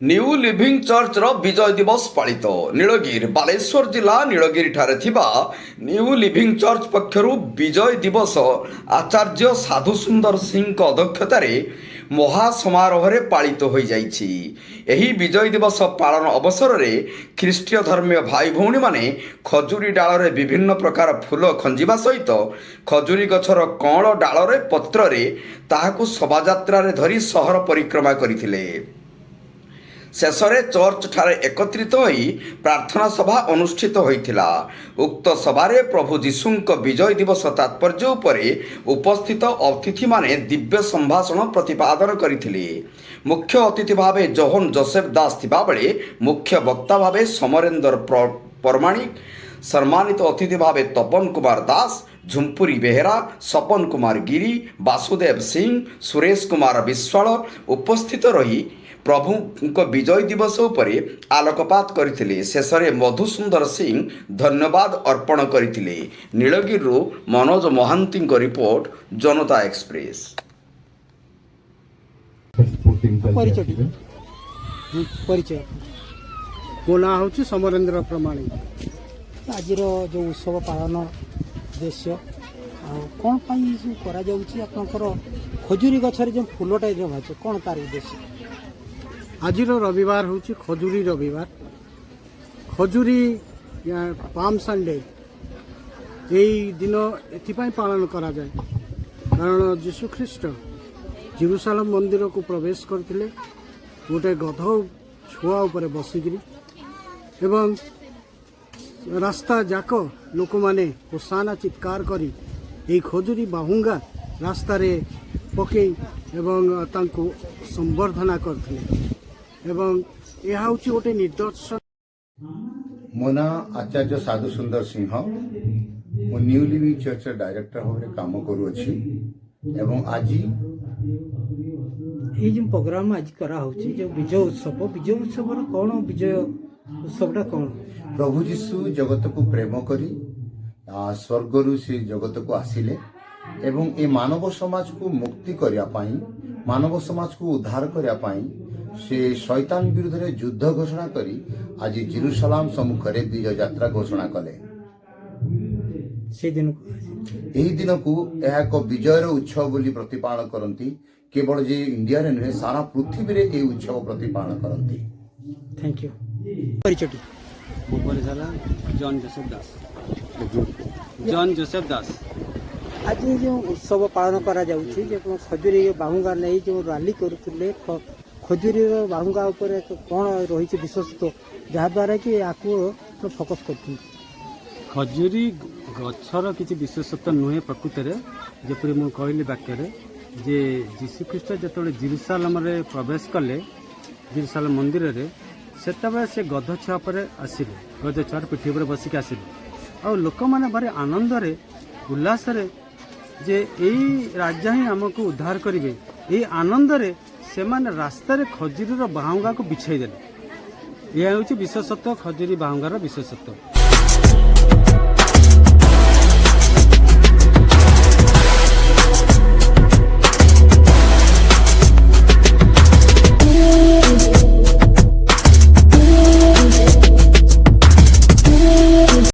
New living church रो विजय दिवस पालित नीलगिरी बालेश्वर जिला नीलगिरी ठारे थिबा न्यू लिविंग चर्च पक्षरु विजय दिवस आचार्य साधु सुंदर सिंह अध्यक्षतार महासमारोह पालित हो जाइछि। एही विजय दिवस पालन अवसर में ख्रीष्टीय धर्मीय भाई भौणी माने खजुरी डाल विभिन्न प्रकार फूल खंजिबा सहित खजुरी गछर कौल डाल पत्र ताहाकु शोभायात्रा धरी सहर परिक्रमा करथिले। शेषरे चर्च ठारे एकत्रित होई प्रार्थना सभा अनुष्ठित होइथिला। उक्त सभारे प्रभु जीशुंक विजय दिवस तात्पर्य उपरे उपस्थित अतिथि माने दिव्य संभाषण प्रतिपादन करथिले। मुख्य अतिथि भावे जोहन जोसेफ दास थिबा बेले मुख्य वक्ता भावे समरेंद्र परमाणिक, सम्मानित अतिथि भावे तपन कुमार दास, झुंपुरी बेहेरा, सपन कुमार गिरी, वासुदेव सिंह, सुरेश कुमार विश्वाल उपस्थित रही प्रभु विजय दिवस उपरे आलोकपात करथिले। शेषरे मधुसुंदर सिंह धन्यवाद अर्पण करथिले। नीलगिरी मनोज महांती रिपोर्ट, जनता एक्सप्रेस। परिचय मो ना हूँ समरेंद्र प्रमाणिक। आज जो उत्सव पालन उद्देश्य कौन कर खजुरी गचर जो फूलटा जो बाहर कौन तार उद्देश्य? आज रविवार हूँ खजुरी रविवार। खजुरी पाम संडे यही दिन एपाई पालन करा जाए कारण जीशु ख्रीष्ट जेरूसालेम मंदिर को प्रवेश करते गोटे गध छुआ उपर बसिकी एवं रास्ता जाक लोक माने होसाना चित्कार करी यही खजुरी बाहुंगा रास्ता रे पकई एवं तांको संबर्धना करथिले एवं यह हूँ गोटे निदर्शन। मो ना आचार्य साधु सुंदर सिंह, मो न्यू लिविंग चर्च डायरेक्टर भाव काम करुँची एवं आज ये जो प्रोग्राम आज करा होची जो विजय उत्सव कौन विजय उत्सवटा कौन? प्रभु जीशु जगत को प्रेम करी स्वर्गरु से जगत को आसिले एवं ए मानव समाज को मुक्ति करिया पाई, मानव समाज को उद्धार करिया पाई से शैतान विरुद्ध रे युद्ध घोषणा करी आज जेरूसालेम सम्मुख रे विजय यात्रा घोषणा कले। से दिन एही दिन को यह एक विजयर उत्सव बोली प्रतिपादन करती। केवल जे इंडिया रे नुहे सारा पृथ्वी रे ए उत्सव प्रतिपादन करती। Thank you. परिचय जॉन जोसेफ दास। आज जो उत्सव पालन करा जाउछि जे खजुरी बाहुंगा नहीं जो रैली करुले खजुरी बाहुंगा ऊपर कौन रही विशेषत्व जहाद्वारा कि आपको फोकस कर खजुरी गछर किसी विशेषत्व नुहे प्रकृत में जपरी मुझे कहली वाक्य जे जीशुख्रीष्ट जो जेरूसालेम रे प्रवेश कले जेरूसालेम मंदिर रे सेतबे से गध छुआ पर आसिले, गध छुआर पिठी पर बसिक आसिले और लोक मैंने भारी आनंद रे उल्लास रे जे यही राजा ही आमको उद्धार करेंगे ये आनंद रे से माने रास्ता रे खजुरी बाहुंगा को बिछाई देले। यह हूँ विशेषत्व खजुरी बाहुंगार विशेषत्व।